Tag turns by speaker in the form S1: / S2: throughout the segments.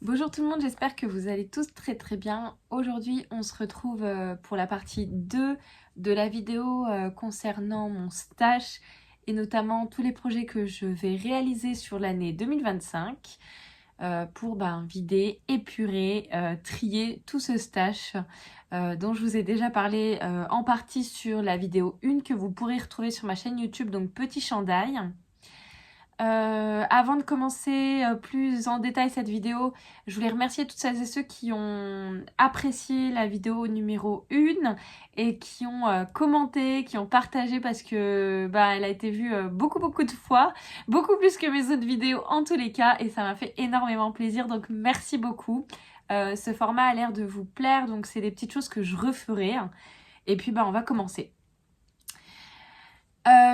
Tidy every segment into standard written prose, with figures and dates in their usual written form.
S1: Bonjour tout le monde, j'espère que vous allez tous très bien. Aujourd'hui, on se retrouve pour la partie 2 de la vidéo concernant mon stage et notamment tous les projets que je vais réaliser sur l'année 2025 pour vider, épurer, trier tout ce stash dont je vous ai déjà parlé en partie sur la vidéo 1 que vous pourrez retrouver sur ma chaîne YouTube, donc Petit Chandail. Avant de commencer plus en détail cette vidéo, je voulais remercier toutes celles et ceux qui ont apprécié la vidéo numéro 1 et qui ont commenté, qui ont partagé parce que elle a été vue beaucoup de fois, beaucoup plus que mes autres vidéos en tous les cas, et ça m'a fait énormément plaisir, donc merci beaucoup. Ce format a l'air de vous plaire, donc c'est des petites choses que je referai. Et puis on va commencer.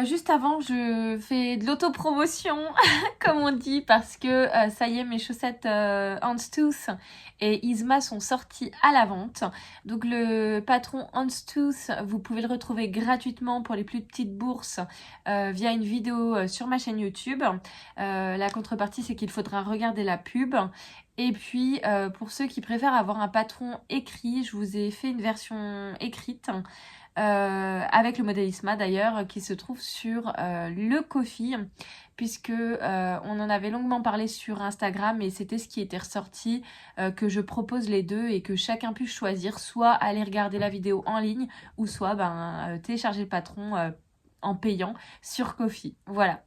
S1: Juste avant, je fais de l'autopromotion, comme on dit, parce que ça y est, mes chaussettes Houndstooth et Isma sont sorties à la vente. Donc le patron Houndstooth, vous pouvez le retrouver gratuitement pour les plus petites bourses via une vidéo sur ma chaîne YouTube. La contrepartie, c'est qu'il faudra regarder la pub. Et puis, pour ceux qui préfèrent avoir un patron écrit, je vous ai fait une version écrite. Avec le modèle Isma d'ailleurs, qui se trouve sur le Ko-fi, puisque on en avait longuement parlé sur Instagram et c'était ce qui était ressorti, que je propose les deux et que chacun puisse choisir, soit aller regarder la vidéo en ligne ou soit télécharger le patron en payant sur Ko-fi. Voilà.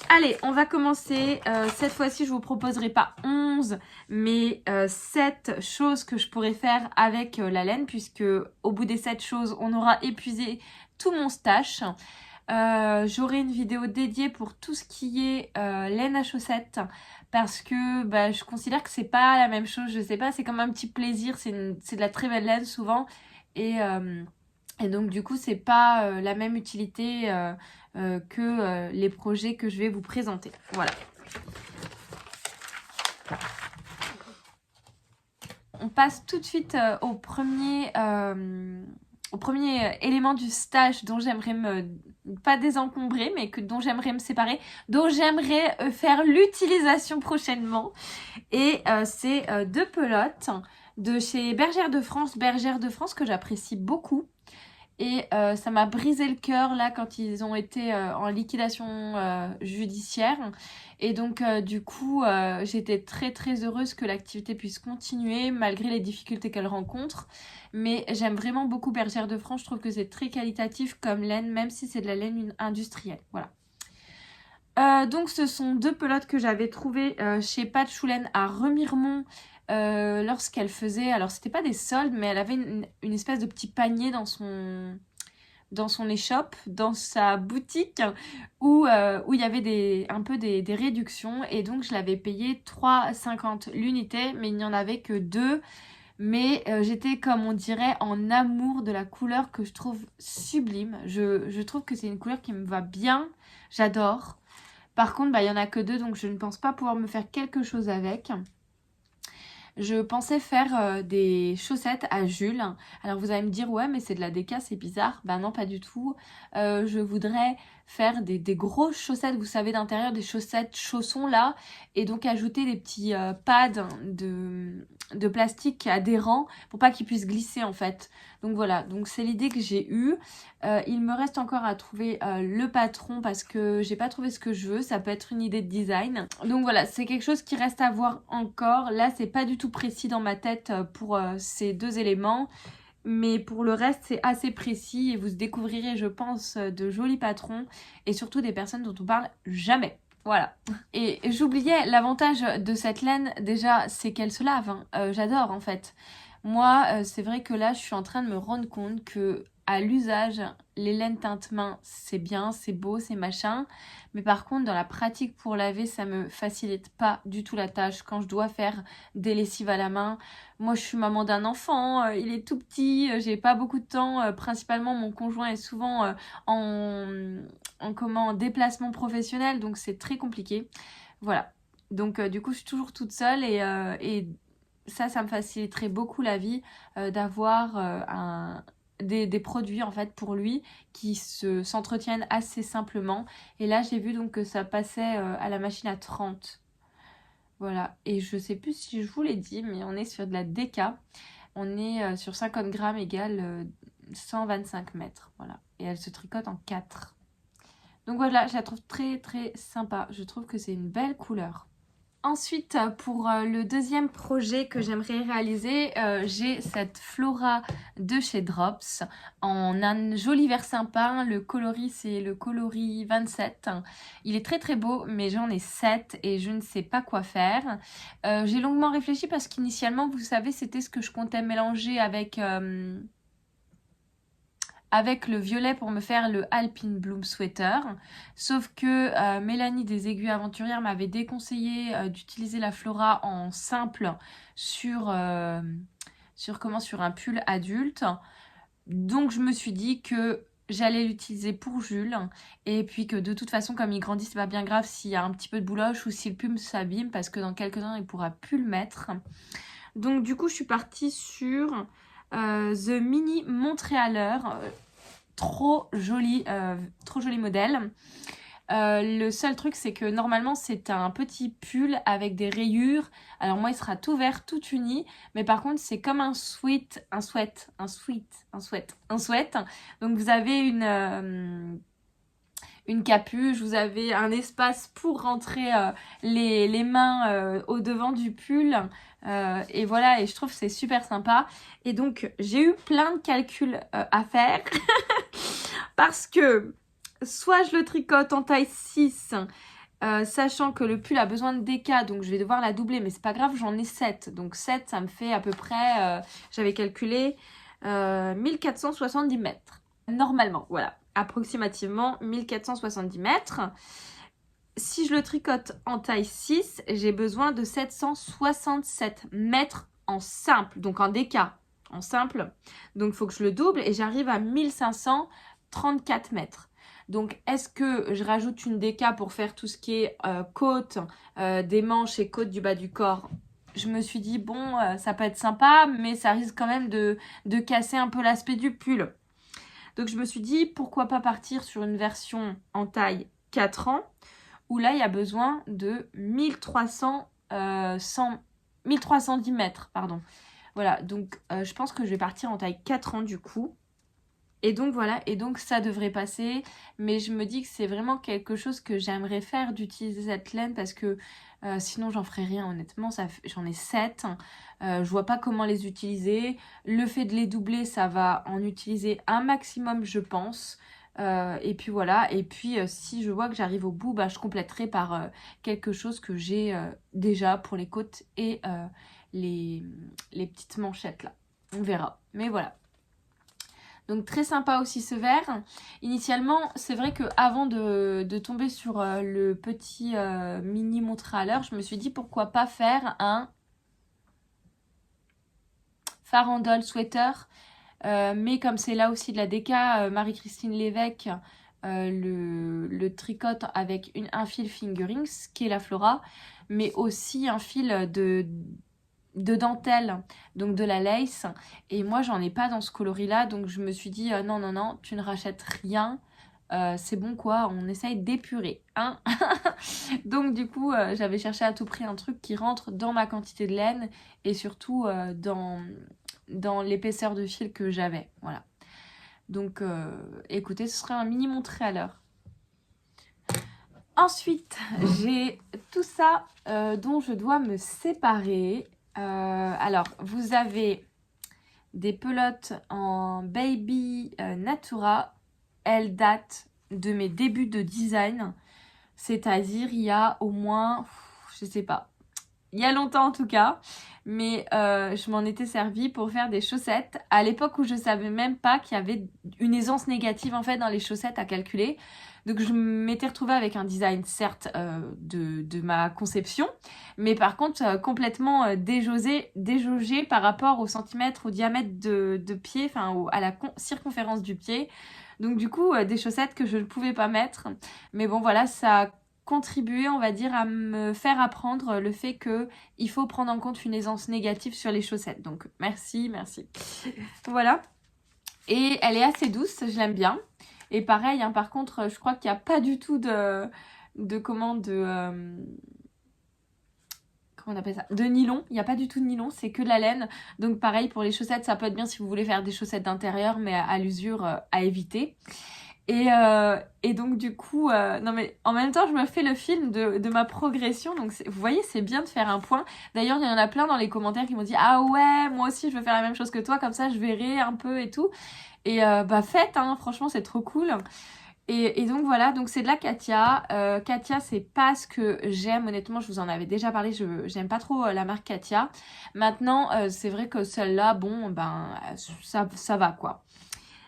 S1: Allez, on va commencer. Cette fois-ci, je vous proposerai pas 11, mais 7 choses que je pourrais faire avec la laine, puisque au bout des 7 choses, on aura épuisé tout mon stash. J'aurai une vidéo dédiée pour tout ce qui est laine à chaussettes, parce que je considère que c'est pas la même chose. Je sais pas, c'est comme un petit plaisir. C'est de la très belle laine souvent. Et donc du coup, c'est pas la même utilité que les projets que je vais vous présenter. Voilà. On passe tout de suite au premier élément du stage dont j'aimerais pas désencombrer, mais dont j'aimerais me séparer, dont j'aimerais faire l'utilisation prochainement. Et c'est 2 pelotes de chez Bergère de France que j'apprécie beaucoup. Et ça m'a brisé le cœur là quand ils ont été en liquidation judiciaire. Et donc du coup j'étais très heureuse que l'activité puisse continuer malgré les difficultés qu'elle rencontre. Mais j'aime vraiment beaucoup Bergère de France, je trouve que c'est très qualitatif comme laine, même si c'est de la laine industrielle. Voilà. Donc ce sont 2 pelotes que j'avais trouvées chez Patchoulaine à Remiremont lorsqu'elle faisait, alors c'était pas des soldes, mais elle avait une espèce de petit panier dans son échoppe, dans sa boutique, où il y avait un peu des réductions, et donc je l'avais payé 3,50 l'unité, mais il n'y en avait que 2. Mais j'étais, comme on dirait, en amour de la couleur que je trouve sublime. Je trouve que c'est une couleur qui me va bien, j'adore. Par contre, il y en a que 2, donc je ne pense pas pouvoir me faire quelque chose avec. Je pensais faire des chaussettes à Jules. Alors vous allez me dire, ouais, mais c'est de la déca, c'est bizarre. Non, pas du tout. Je voudrais faire des grosses chaussettes, vous savez, d'intérieur, des chaussettes chaussons là. Et donc ajouter des petits pads de plastique adhérents pour pas qu'ils puissent glisser en fait. Donc voilà, donc c'est l'idée que j'ai eue. Il me reste encore à trouver le patron parce que j'ai pas trouvé ce que je veux. Ça peut être une idée de design. Donc voilà, c'est quelque chose qui reste à voir encore. Là, c'est pas du tout précis dans ma tête pour ces 2 éléments. Mais pour le reste, c'est assez précis et vous découvrirez, je pense, de jolis patrons et surtout des personnes dont on parle jamais. Voilà. Et j'oubliais, l'avantage de cette laine, déjà, c'est qu'elle se lave. J'adore en fait. Moi, c'est vrai que là, je suis en train de me rendre compte que à l'usage, les laines teinte main, c'est bien, c'est beau, c'est machin. Mais par contre, dans la pratique pour laver, ça me facilite pas du tout la tâche. Quand je dois faire des lessives à la main, moi, je suis maman d'un enfant, il est tout petit, j'ai pas beaucoup de temps. Principalement, mon conjoint est souvent en déplacement professionnel, donc c'est très compliqué. Voilà. Donc du coup, je suis toujours toute seule et ça me faciliterait beaucoup la vie d'avoir des produits en fait pour lui qui s'entretiennent assez simplement. Et là, j'ai vu donc que ça passait à la machine à 30. Voilà, et je sais plus si je vous l'ai dit, mais on est sur de la DK. On est sur 50 grammes égale 125 mètres. Voilà, et elle se tricote en 4. Donc voilà, je la trouve très très sympa. Je trouve que c'est une belle couleur. Ensuite, pour le deuxième projet que j'aimerais réaliser, j'ai cette Flora de chez Drops en un joli vert sympa. Le coloris, c'est le coloris 27. Il est très très beau, mais j'en ai 7 et je ne sais pas quoi faire. J'ai longuement réfléchi parce qu'initialement, vous savez, c'était ce que je comptais mélanger avec le violet pour me faire le Alpine Bloom Sweater. Sauf que Mélanie des Aiguilles Aventurières m'avait déconseillé d'utiliser la Flora en simple sur un pull adulte. Donc je me suis dit que j'allais l'utiliser pour Jules et puis que de toute façon comme il grandit c'est pas bien grave s'il y a un petit peu de bouloche ou si le pull s'abîme parce que dans quelques temps il pourra plus le mettre. Donc du coup je suis partie sur The Mini Montréaler. Trop joli modèle. Le seul truc c'est que normalement c'est un petit pull avec des rayures. Alors moi il sera tout vert, tout uni, mais par contre c'est comme un sweat. Donc vous avez une capuche, vous avez un espace pour rentrer les mains au devant du pull. Et voilà, et je trouve que c'est super sympa. Et donc j'ai eu plein de calculs à faire parce que soit je le tricote en taille 6, sachant que le pull a besoin de DK, donc je vais devoir la doubler, mais c'est pas grave, j'en ai 7. Donc 7, ça me fait à peu près, j'avais calculé, 1470 mètres. Normalement, voilà, approximativement 1470 mètres. Si je le tricote en taille 6, j'ai besoin de 767 mètres en simple, donc en DK, en simple. Donc il faut que je le double et j'arrive à 1534 mètres. Donc est-ce que je rajoute une DK pour faire tout ce qui est côte des manches et côte du bas du corps? Je me suis dit bon ça peut être sympa mais ça risque quand même de casser un peu l'aspect du pull. Donc je me suis dit pourquoi pas partir sur une version en taille 4 ans où là il y a besoin de 1310 mètres. Pardon. Voilà, donc je pense que je vais partir en taille 4 ans du coup. Et donc voilà, et donc ça devrait passer, mais je me dis que c'est vraiment quelque chose que j'aimerais faire d'utiliser cette laine parce que sinon j'en ferai rien honnêtement, j'en ai 7, je vois pas comment les utiliser. Le fait de les doubler, ça va en utiliser un maximum je pense. Et puis voilà, et puis si je vois que j'arrive au bout, bah, je compléterai par quelque chose que j'ai déjà pour les côtes et les petites manchettes là. On verra, mais voilà. Donc très sympa aussi ce vert. Initialement, c'est vrai que avant de tomber sur le petit mini montré à l'heure, je me suis dit pourquoi pas faire un farandole sweater. Mais comme c'est là aussi de la DK, Marie-Christine Lévesque le tricote avec un fil fingerings qui est la Flora, mais aussi un fil de dentelle, donc de la lace, et moi j'en ai pas dans ce coloris là, donc je me suis dit non, tu ne rachètes rien, c'est bon quoi, on essaye d'épurer, hein. Donc du coup j'avais cherché à tout prix un truc qui rentre dans ma quantité de laine et surtout dans l'épaisseur de fil que j'avais, voilà. Donc écoutez, ce serait un mini montré à l'heure. Ensuite, j'ai tout ça dont je dois me séparer. Alors, vous avez des pelotes en Baby Natura. Elles datent de mes débuts de design. C'est-à-dire, il y a au moins, je sais pas, il y a longtemps en tout cas. Mais je m'en étais servie pour faire des chaussettes. À l'époque où je savais même pas qu'il y avait une aisance négative en fait dans les chaussettes à calculer. Donc je m'étais retrouvée avec un design certes de ma conception, mais par contre complètement déjaugé par rapport au centimètre, au diamètre de pied, enfin à la circonférence du pied. Donc du coup des chaussettes que je ne pouvais pas mettre. Mais bon voilà, ça a contribué on va dire à me faire apprendre le fait que il faut prendre en compte une aisance négative sur les chaussettes. Donc merci. Voilà. Et elle est assez douce, je l'aime bien. Et pareil, hein, par contre, je crois qu'il n'y a pas du tout comment on appelle ça, de nylon. Il n'y a pas du tout de nylon, c'est que de la laine. Donc pareil pour les chaussettes, ça peut être bien si vous voulez faire des chaussettes d'intérieur, mais à l'usure à éviter. Et donc du coup, non mais en même temps je me fais le film de ma progression, donc vous voyez c'est bien de faire un point. D'ailleurs il y en a plein dans les commentaires qui m'ont dit ah ouais moi aussi je veux faire la même chose que toi, comme ça je verrai un peu et tout. Et bah faites hein, franchement c'est trop cool. Et donc voilà, donc c'est de la Katia. Katia c'est pas ce que j'aime, honnêtement je vous en avais déjà parlé, j'aime pas trop la marque Katia. Maintenant c'est vrai que celle-là, bon ben ça va quoi.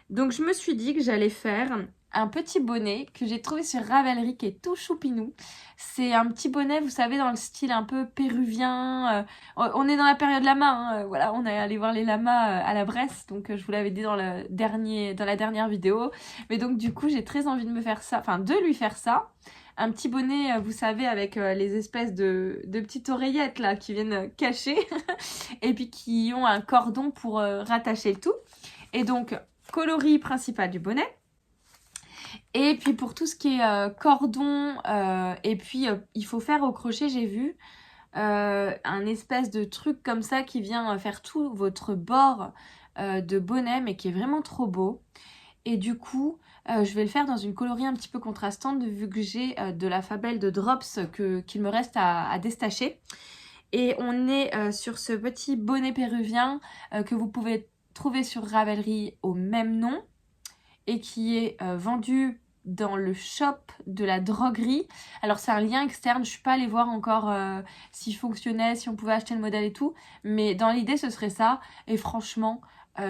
S1: Donc je me suis dit que j'allais faire un petit bonnet que j'ai trouvé sur Ravelry qui est tout choupinou. C'est un petit bonnet, vous savez, dans le style un peu péruvien. On est dans la période lama, hein, voilà, on est allé voir les lamas à la Bresse, donc je vous l'avais dit dans la dernière vidéo. Mais donc du coup, j'ai très envie de me faire ça, enfin de lui faire ça. Un petit bonnet, vous savez, avec les espèces de petites oreillettes là qui viennent cacher et puis qui ont un cordon pour rattacher le tout. Et donc coloris principal du bonnet. Et puis pour tout ce qui est cordon, et puis il faut faire au crochet, j'ai vu, un espèce de truc comme ça qui vient faire tout votre bord de bonnet, mais qui est vraiment trop beau. Et du coup, je vais le faire dans une coloris un petit peu contrastante, vu que j'ai de la Fabelle de Drops qu'il me reste à déstacher. Et on est sur ce petit bonnet péruvien que vous pouvez trouver sur Ravelry au même nom et qui est vendu dans le shop de la droguerie. Alors c'est un lien externe, je suis pas allée voir encore s'il fonctionnait, si on pouvait acheter le modèle et tout, mais dans l'idée ce serait ça. Et franchement,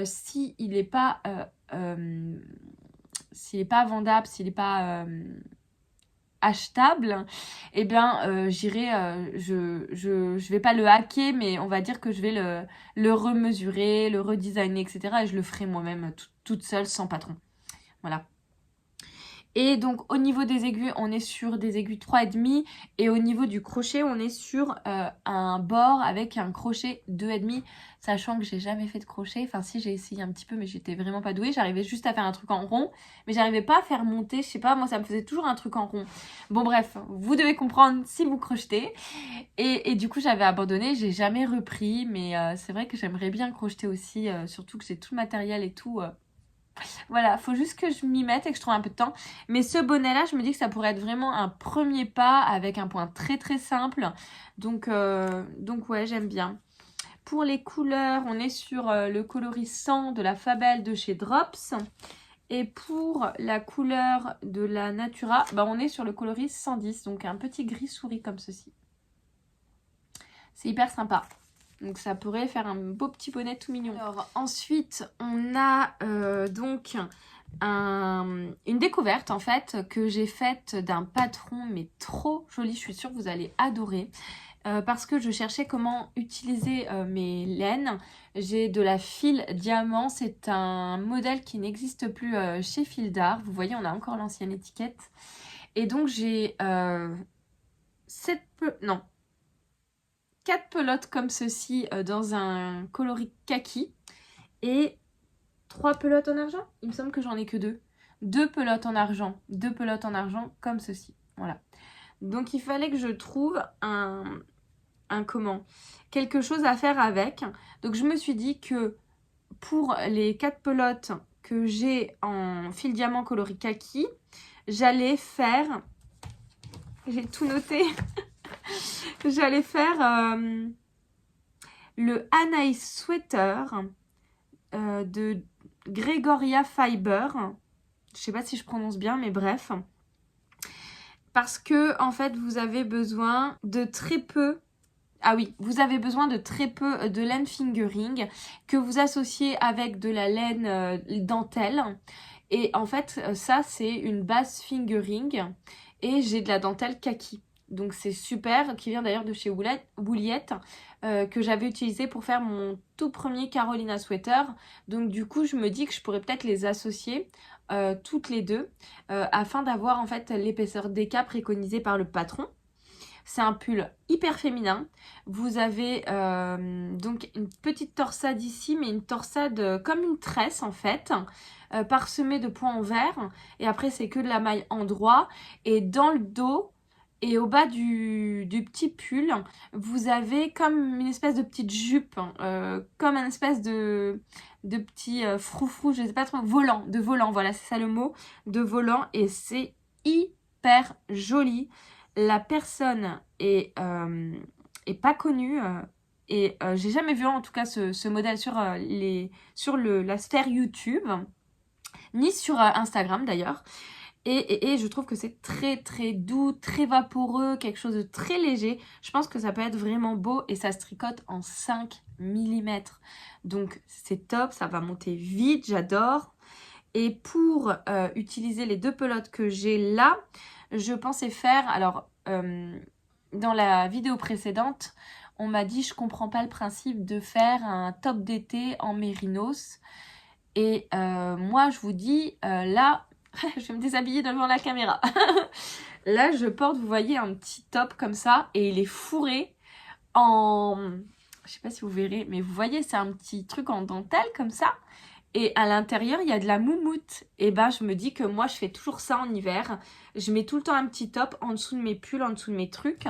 S1: s'il n'est pas vendable, s'il n'est pas achetable, eh bien j'irai, je vais pas le hacker, mais on va dire que je vais le remesurer, le redesigner, etc. Et je le ferai moi-même toute seule, sans patron. Voilà. Et donc au niveau des aiguilles, on est sur des aiguilles 3,5 et au niveau du crochet, on est sur un bord avec un crochet 2,5, sachant que j'ai jamais fait de crochet. Enfin si, j'ai essayé un petit peu, mais j'étais vraiment pas douée. J'arrivais juste à faire un truc en rond, mais j'arrivais pas à faire monter, je sais pas, moi ça me faisait toujours un truc en rond. Bon bref, vous devez comprendre si vous crochetez. Et du coup j'avais abandonné, j'ai jamais repris, mais c'est vrai que j'aimerais bien crocheter aussi, surtout que j'ai tout le matériel et tout. Voilà, faut juste que je m'y mette et que je trouve un peu de temps. Mais ce bonnet-là, je me dis que ça pourrait être vraiment un premier pas avec un point très très simple. Donc ouais, j'aime bien. Pour les couleurs, on est sur le coloris 100 de la Fabelle de chez Drops. Et pour la couleur de la Natura, bah on est sur le coloris 110, donc un petit gris souris comme ceci. C'est hyper sympa. Donc ça pourrait faire un beau petit bonnet tout mignon. Alors ensuite on a donc une découverte en fait que j'ai faite d'un patron mais trop joli. Je suis sûre que vous allez adorer. Parce que je cherchais comment utiliser mes laines. J'ai de la Fil Diamant. C'est un modèle qui n'existe plus chez Fil d'Art. Vous voyez on a encore l'ancienne étiquette. Et donc j'ai 4 pelotes comme ceci dans un coloris kaki et 3 pelotes en argent. Il me semble que j'en ai que 2. 2 pelotes en argent. 2 pelotes en argent comme ceci. Voilà. Donc il fallait que je trouve quelque chose à faire avec. Donc je me suis dit que pour les 4 pelotes que j'ai en fil diamant coloris kaki, j'allais faire... J'ai tout noté. J'allais faire le Anaïs Sweater de Gregoria Fiber. Je sais pas si je prononce bien, mais bref. Parce que, en fait, vous avez besoin de très peu... Ah oui, vous avez besoin de très peu de laine fingering que vous associez avec de la laine dentelle. Et en fait, ça, c'est une base fingering. Et j'ai de la dentelle kaki. Donc c'est super, qui vient d'ailleurs de chez Wouliette, que j'avais utilisé pour faire mon tout premier Carolina Sweater. Donc du coup je me dis que je pourrais peut-être les associer toutes les deux afin d'avoir en fait l'épaisseur d'éca préconisée par le patron. C'est un pull hyper féminin. Vous avez donc une petite torsade ici, mais une torsade comme une tresse en fait, parsemée de points en vert. Et après c'est que de la maille en droit. Et dans le dos, Et au bas du petit pull, vous avez comme une espèce de petite jupe, comme un espèce de petit froufrou, je sais pas trop, de volant, voilà, c'est ça le mot, de volant, et c'est hyper joli. La personne est pas connue, et j'ai jamais vu en tout cas ce modèle sur, la sphère YouTube, ni sur Instagram d'ailleurs. Et je trouve que c'est très très doux, très vaporeux, quelque chose de très léger. Je pense que ça peut être vraiment beau et ça se tricote en 5 mm. Donc c'est top, ça va monter vite, j'adore. Et pour utiliser les 2 pelotes que j'ai là, je pensais faire... Alors, dans la vidéo précédente, on m'a dit je comprends pas le principe de faire un top d'été en mérinos. Et moi, je vous dis, là... je vais me déshabiller devant la caméra. Là, je porte, vous voyez, un petit top comme ça. Et il est fourré en... Je sais pas si vous verrez, mais vous voyez, c'est un petit truc en dentelle comme ça. Et à l'intérieur, il y a de la moumoute. Et ben, je me dis que moi, je fais toujours ça en hiver. Je mets tout le temps un petit top en dessous de mes pulls, en dessous de mes trucs.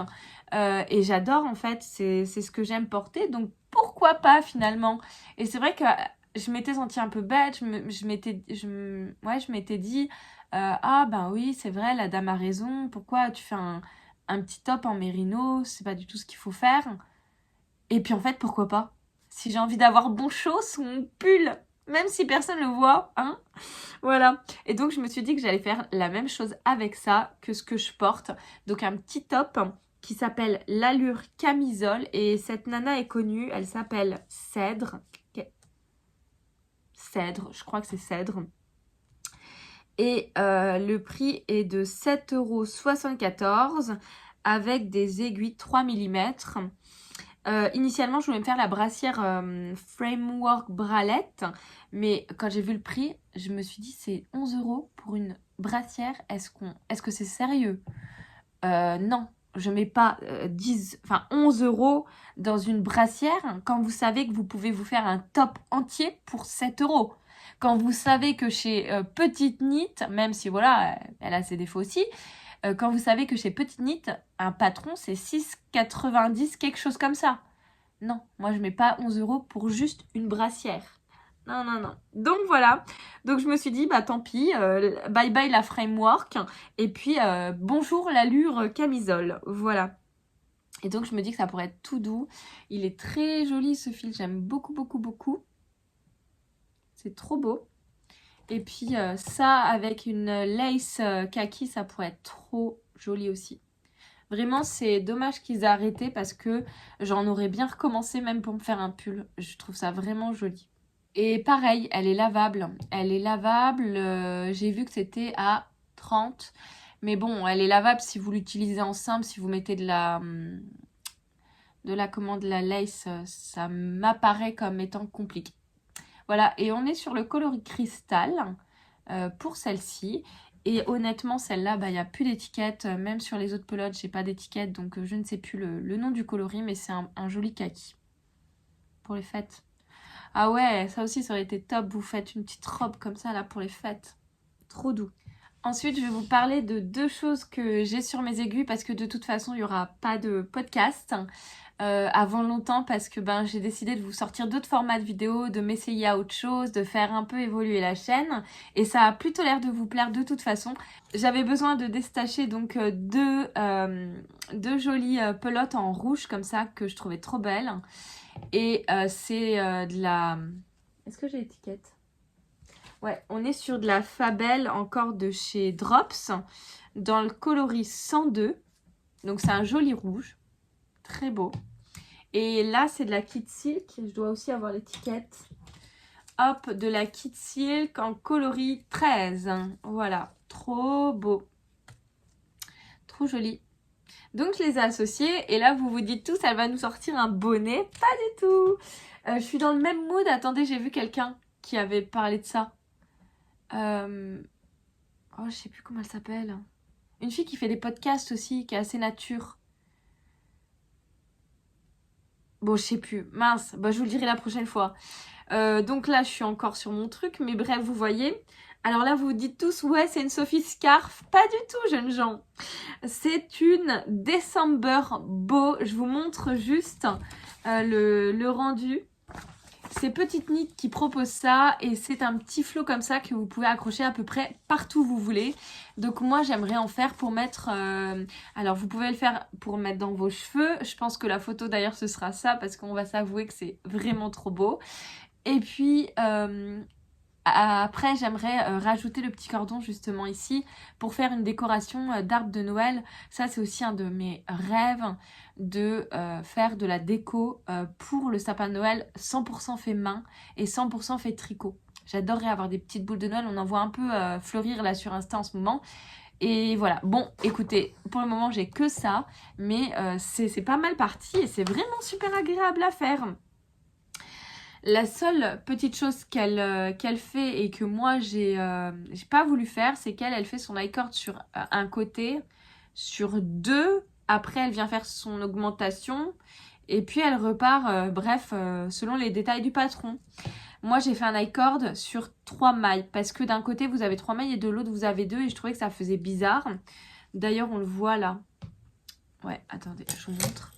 S1: Et j'adore, en fait. C'est ce que j'aime porter. Donc, pourquoi pas, finalement? Et c'est vrai que je m'étais sentie un peu bête. Je m'étais dit, ah ben oui, c'est vrai, la dame a raison. Pourquoi tu fais un petit top en mérino? C'est pas du tout ce qu'il faut faire. Et puis en fait, pourquoi pas? Si j'ai envie d'avoir bon chaud sous mon pull, même si personne le voit, hein? Voilà. Et donc je me suis dit que j'allais faire la même chose avec ça que ce que je porte. Donc un petit top qui s'appelle l'Allure Camisole. Et cette nana est connue, elle s'appelle Cèdre. Cèdre, je crois que c'est Cèdre. Et le prix est de 7,74 € avec des aiguilles 3 mm. Initialement, je voulais me faire la brassière Framework Bralette, mais quand j'ai vu le prix, je me suis dit c'est 11 € pour une brassière. Est-ce que c'est sérieux? Non, je mets pas 11 € dans une brassière quand vous savez que vous pouvez vous faire un top entier pour 7 €. Quand vous savez que chez Petite Knit, même si voilà, elle a ses défauts aussi, quand vous savez que chez Petite Knit, un patron c'est 6,90, quelque chose comme ça. Non, moi je mets pas 11 € pour juste une brassière. Non, non, non. Donc voilà. Donc je me suis dit, bah tant pis, bye bye la framework. Et puis bonjour l'allure camisole. Voilà. Et donc je me dis que ça pourrait être tout doux. Il est très joli ce fil, j'aime beaucoup, beaucoup, beaucoup. C'est trop beau. Et puis ça avec une lace kaki, ça pourrait être trop joli aussi. Vraiment, c'est dommage qu'ils aient arrêté parce que j'en aurais bien recommencé même pour me faire un pull. Je trouve ça vraiment joli. Et pareil, elle est lavable. Elle est lavable, j'ai vu que c'était à 30. Mais bon, elle est lavable si vous l'utilisez en simple, si vous mettez de la lace, ça m'apparaît comme étant compliqué. Voilà, et on est sur le coloris cristal pour celle-ci. Et honnêtement, celle-là, il n'y a plus d'étiquette. Même sur les autres pelotes, j'ai pas d'étiquette. Donc, je ne sais plus le nom du coloris. Mais c'est un joli kaki. Pour les fêtes. Ah ouais, ça aussi, ça aurait été top. Vous faites une petite robe comme ça, là, pour les fêtes. Trop doux. Ensuite, je vais vous parler de 2 choses que j'ai sur mes aiguilles. Parce que de toute façon, il n'y aura pas de podcast avant longtemps. Parce que j'ai décidé de vous sortir d'autres formats de vidéos, de m'essayer à autre chose, de faire un peu évoluer la chaîne. Et ça a plutôt l'air de vous plaire de toute façon. J'avais besoin de déstacher donc deux jolies pelotes en rouge comme ça que je trouvais trop belles. Et c'est de la... Est-ce que j'ai l'étiquette? Ouais, on est sur de la Fabelle encore de chez Drops dans le coloris 102. Donc c'est un joli rouge. Très beau. Et là, c'est de la Kid Silk. Je dois aussi avoir l'étiquette. Hop, de la Kid Silk en coloris 13. Voilà, trop beau. Trop joli. Donc, je les ai associés. Et là, vous vous dites tous, elle va nous sortir un bonnet. Pas du tout. Je suis dans le même mood. Attendez, j'ai vu quelqu'un qui avait parlé de ça. Oh, je sais plus comment elle s'appelle. Une fille qui fait des podcasts aussi, qui est assez nature. Bon, je sais plus. Mince, je vous le dirai la prochaine fois. Donc là, je suis encore sur mon truc. Mais bref, vous voyez, Alors là, vous vous dites tous, ouais, c'est une Sophie Scarf. Pas du tout, jeunes gens. C'est une December Bow. Je vous montre juste le rendu. C'est Petite Knit qui propose ça et c'est un petit flot comme ça que vous pouvez accrocher à peu près partout où vous voulez. Donc moi j'aimerais en faire pour mettre... alors vous pouvez le faire pour mettre dans vos cheveux. Je pense que la photo d'ailleurs ce sera ça parce qu'on va s'avouer que c'est vraiment trop beau. Et puis... après, j'aimerais rajouter le petit cordon justement ici pour faire une décoration d'arbre de Noël. Ça, c'est aussi un de mes rêves de faire de la déco pour le sapin de Noël 100% fait main et 100% fait tricot. J'adorerais avoir des petites boules de Noël. On en voit un peu fleurir là sur Insta en ce moment. Et voilà. Bon, écoutez, pour le moment, j'ai que ça. Mais c'est pas mal parti et c'est vraiment super agréable à faire. La seule petite chose qu'elle fait et que moi j'ai pas voulu faire, c'est qu'elle fait son I-cord sur un côté, sur deux, après elle vient faire son augmentation et puis elle repart, bref, selon les détails du patron. Moi j'ai fait un I-cord sur 3 mailles parce que d'un côté vous avez 3 mailles et de l'autre vous avez 2 et je trouvais que ça faisait bizarre. D'ailleurs on le voit là. Ouais, attendez, je vous montre.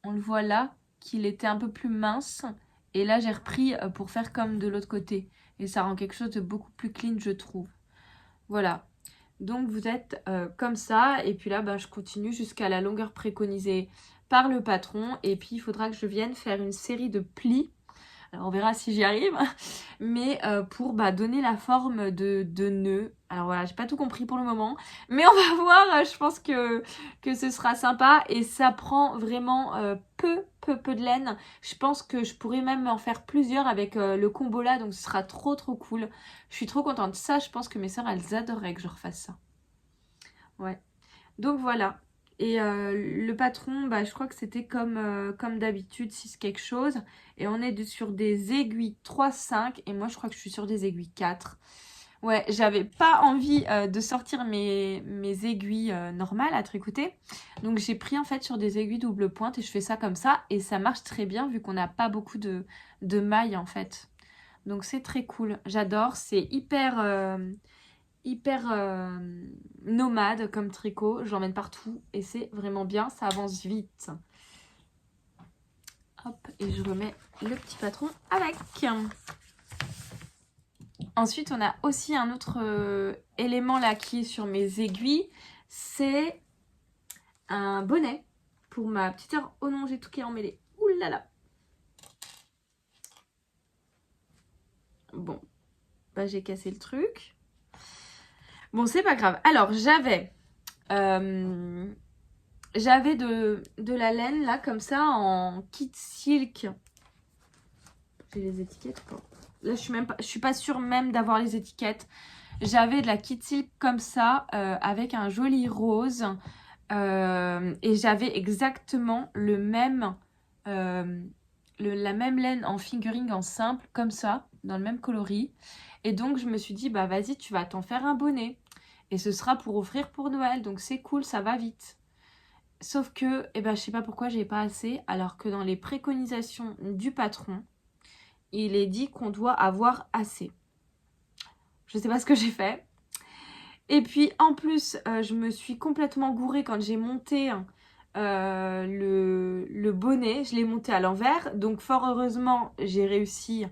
S1: On le voit là qu'il était un peu plus mince. Et là, j'ai repris pour faire comme de l'autre côté. Et ça rend quelque chose de beaucoup plus clean, je trouve. Voilà. Donc, vous êtes comme ça. Et puis là, ben, je continue jusqu'à la longueur préconisée par le patron. Et puis, il faudra que je vienne faire une série de plis. Alors, on verra si j'y arrive. Mais pour donner la forme de nœud. Alors voilà, j'ai pas tout compris pour le moment. Mais on va voir. Je pense que ce sera sympa. Et ça prend vraiment peu de laine. Je pense que je pourrais même en faire plusieurs avec le combo là. Donc ce sera trop cool. Je suis trop contente. Ça, je pense que mes sœurs, elles adoreraient que je refasse ça. Ouais. Donc voilà. Et le patron, je crois que c'était comme d'habitude, 6 quelque chose. Et on est sur des aiguilles 3,5. Et moi, je crois que je suis sur des aiguilles 4. Ouais, j'avais pas envie de sortir mes aiguilles normales à tricoter. Donc j'ai pris en fait sur des aiguilles double pointe et je fais ça comme ça. Et ça marche très bien vu qu'on n'a pas beaucoup de mailles en fait. Donc c'est très cool. J'adore. C'est hyper nomade comme tricot. Je l'emmène partout et c'est vraiment bien. Ça avance vite. Hop, et je remets le petit patron avec. Ensuite, on a aussi un autre élément là qui est sur mes aiguilles. C'est un bonnet pour ma petite sœur. Oh non, j'ai tout qui est emmêlé. Ouh là là. Bon, j'ai cassé le truc. Bon, c'est pas grave. Alors, j'avais de la laine là comme ça en kit silk. J'ai les étiquettes ou pas? Là, je suis pas sûre même d'avoir les étiquettes. J'avais de la kit silk comme ça avec un joli rose et j'avais exactement le même la même laine en fingering en simple comme ça dans le même coloris. Et donc je me suis dit vas-y, tu vas t'en faire un bonnet et ce sera pour offrir pour Noël, donc c'est cool, ça va vite. Sauf que je sais pas pourquoi j'ai pas assez, alors que dans les préconisations du patron il est dit qu'on doit avoir assez. Je sais pas ce que j'ai fait. Et puis en plus, je me suis complètement gourée quand j'ai monté le bonnet. Je l'ai monté à l'envers. Donc fort heureusement, j'ai réussi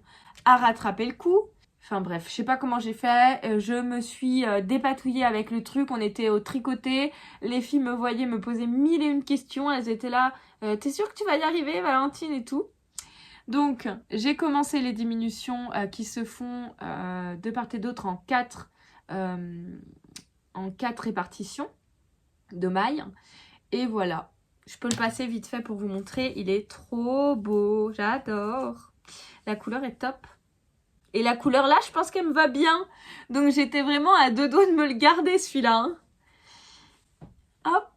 S1: à rattraper le coup. Enfin bref, je sais pas comment j'ai fait. Je me suis dépatouillée avec le truc. On était au tricoté. Les filles me voyaient me poser 1001 questions. Elles étaient là. T'es sûre que tu vas y arriver, Valentine et tout? Donc, j'ai commencé les diminutions qui se font de part et d'autre en 4 répartitions de mailles. Et voilà, je peux le passer vite fait pour vous montrer. Il est trop beau, j'adore. La couleur est top. Et la couleur là, je pense qu'elle me va bien. Donc j'étais vraiment à 2 doigts de me le garder celui-là. Hein. Hop.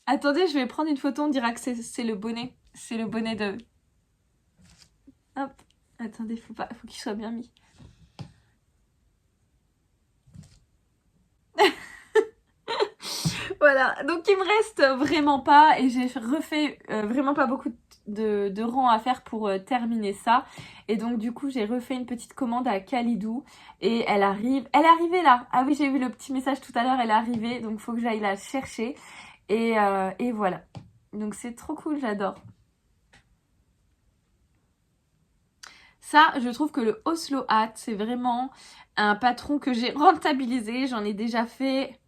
S1: Attendez, je vais prendre une photo, on dira que c'est le bonnet. C'est le bonnet de... Hop, attendez, faut qu'il soit bien mis. Voilà, donc il me reste vraiment pas et j'ai refait vraiment pas beaucoup de rangs à faire pour terminer ça. Et donc du coup j'ai refait une petite commande à Kalidou et elle arrive. Elle est arrivée là. Ah oui, j'ai vu le petit message tout à l'heure, elle est arrivée, donc faut que j'aille la chercher. Et voilà. Donc c'est trop cool, j'adore. Ça, je trouve que le Oslo Hat, c'est vraiment un patron que j'ai rentabilisé. J'en ai déjà fait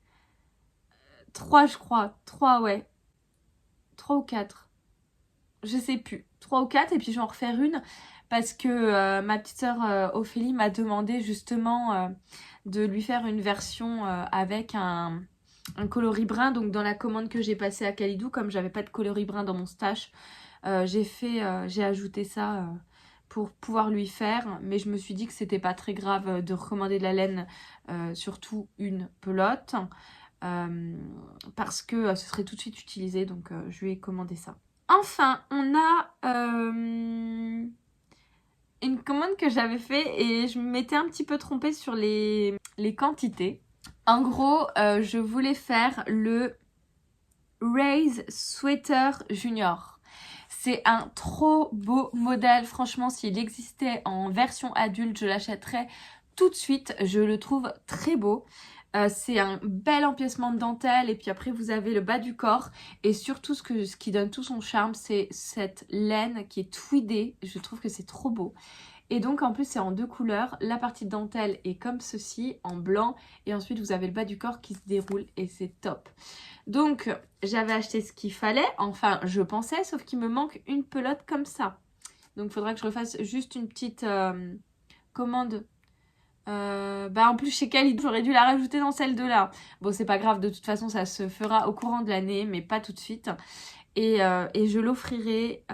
S1: 3, je crois. 3, ouais. 3 ou 4. Je sais plus. 3 ou 4, et puis je vais en refaire une parce que ma petite sœur Ophélie m'a demandé justement de lui faire une version avec un coloris brun. Donc dans la commande que j'ai passée à Kalidou, comme j'avais pas de coloris brun dans mon stash, j'ai ajouté ça pour pouvoir lui faire. Mais je me suis dit que c'était pas très grave de recommander de la laine, surtout une pelote. Parce que ce serait tout de suite utilisé, donc je lui ai commandé ça. Enfin, on a une commande que j'avais fait et je m'étais un petit peu trompée sur les quantités. En gros, je voulais faire le Raise Sweater Junior. C'est un trop beau modèle. Franchement, s'il existait en version adulte, je l'achèterais tout de suite. Je le trouve très beau. C'est un bel empiècement de dentelle et puis après vous avez le bas du corps et surtout ce qui donne tout son charme, c'est cette laine qui est tweedée. Je trouve que c'est trop beau. Et donc en plus c'est en 2 couleurs. La partie de dentelle est comme ceci, en blanc, et ensuite vous avez le bas du corps qui se déroule et c'est top. Donc j'avais acheté ce qu'il fallait, enfin je pensais, sauf qu'il me manque une pelote comme ça. Donc il faudra que je refasse juste une petite commande. En plus chez Kalidou, j'aurais dû la rajouter dans celle de là. Bon, c'est pas grave, de toute façon ça se fera au courant de l'année, mais pas tout de suite. Et je l'offrirai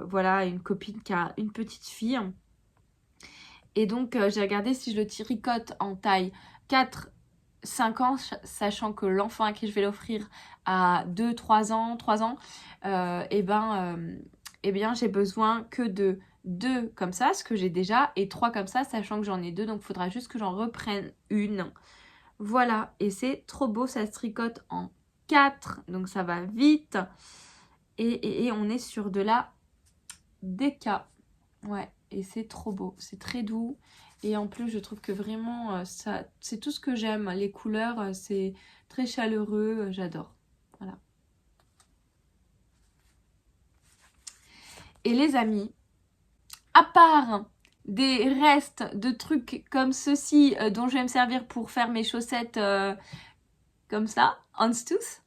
S1: voilà, à une copine qui a une petite fille. Et donc j'ai regardé si je le tricote en taille 4-5 ans, sachant que l'enfant à qui je vais l'offrir a 2-3 ans, 3 ans, eh bien j'ai besoin que de 2 comme ça, ce que j'ai déjà, et 3 comme ça, sachant que j'en ai 2, donc il faudra juste que j'en reprenne une. Voilà, et c'est trop beau, ça se tricote en 4, donc ça va vite. Et on est sur de la DK. Ouais, et c'est trop beau, c'est très doux. Et en plus, je trouve que vraiment, ça, c'est tout ce que j'aime. Les couleurs, c'est très chaleureux, j'adore. Voilà. Et les amis, à part des restes de trucs comme ceci, dont je vais me servir pour faire mes chaussettes comme ça, Anstous,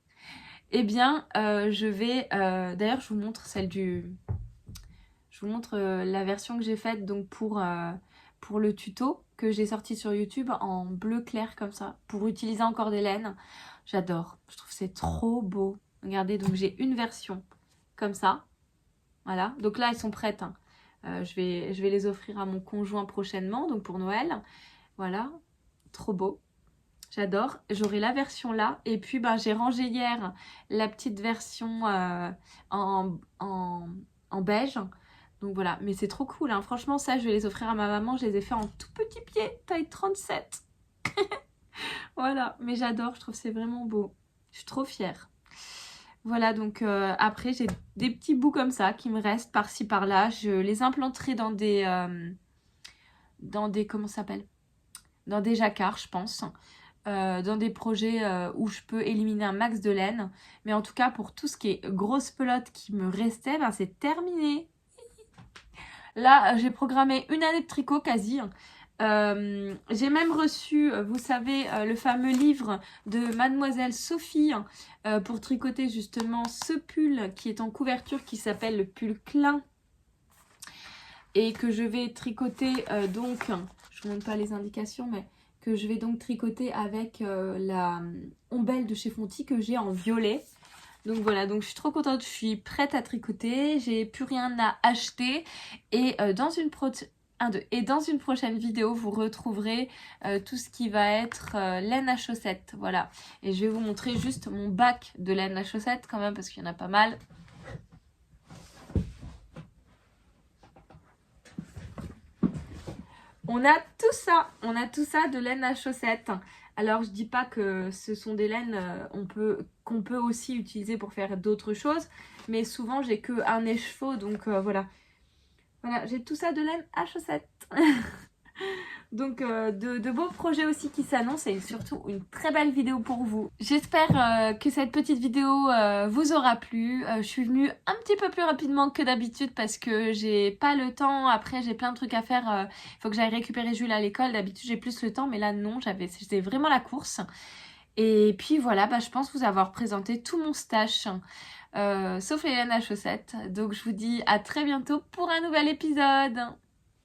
S1: eh bien, je vais... D'ailleurs, je vous montre celle du... Je vous montre la version que j'ai faite donc pour le tuto que j'ai sorti sur YouTube en bleu clair comme ça, pour utiliser encore des laines. J'adore, je trouve que c'est trop beau. Regardez, donc j'ai une version comme ça. Voilà, donc là elles sont prêtes, hein. Je vais les offrir à mon conjoint prochainement, donc pour Noël. Voilà, trop beau. J'adore. J'aurai la version là. Et puis j'ai rangé hier la petite version en beige. Donc voilà, mais c'est trop cool, hein. Franchement, ça, je vais les offrir à ma maman. Je les ai fait en tout petit pied, taille 37. Voilà, mais j'adore, je trouve que c'est vraiment beau. Je suis trop fière. Voilà, donc après, j'ai des petits bouts comme ça qui me restent par-ci, par-là. Je les implanterai dans des... comment ça s'appelle? Dans des jacquards, je pense. Dans des projets où je peux éliminer un max de laine. Mais en tout cas, pour tout ce qui est grosse pelote qui me restait, c'est terminé. Là, j'ai programmé une année de tricot quasi. J'ai même reçu, vous savez, le fameux livre de Mademoiselle Sophie pour tricoter justement ce pull qui est en couverture, qui s'appelle le pull Klein. Et que je vais tricoter donc, je ne vous montre pas les indications, mais que je vais donc tricoter avec la ombelle de chez Fonty que j'ai en violet. Donc voilà, donc je suis trop contente, je suis prête à tricoter, j'ai plus rien à acheter. Et dans une prochaine vidéo, vous retrouverez tout ce qui va être laine à chaussettes. Voilà, et je vais vous montrer juste mon bac de laine à chaussettes quand même, parce qu'il y en a pas mal. On a tout ça de laine à chaussettes. Alors je dis pas que ce sont des laines qu'on peut aussi utiliser pour faire d'autres choses, mais souvent j'ai que un écheveau, donc voilà. Voilà, j'ai tout ça de laine à chaussettes. Donc de beaux projets aussi qui s'annoncent et surtout une très belle vidéo pour vous. J'espère que cette petite vidéo vous aura plu. Je suis venue un petit peu plus rapidement que d'habitude parce que j'ai pas le temps. Après j'ai plein de trucs à faire. Il faut que j'aille récupérer Jules à l'école. D'habitude j'ai plus le temps mais là non, c'était vraiment la course. Et puis voilà, je pense vous avoir présenté tout mon stash. Sauf les laines à chaussettes. Donc je vous dis à très bientôt pour un nouvel épisode.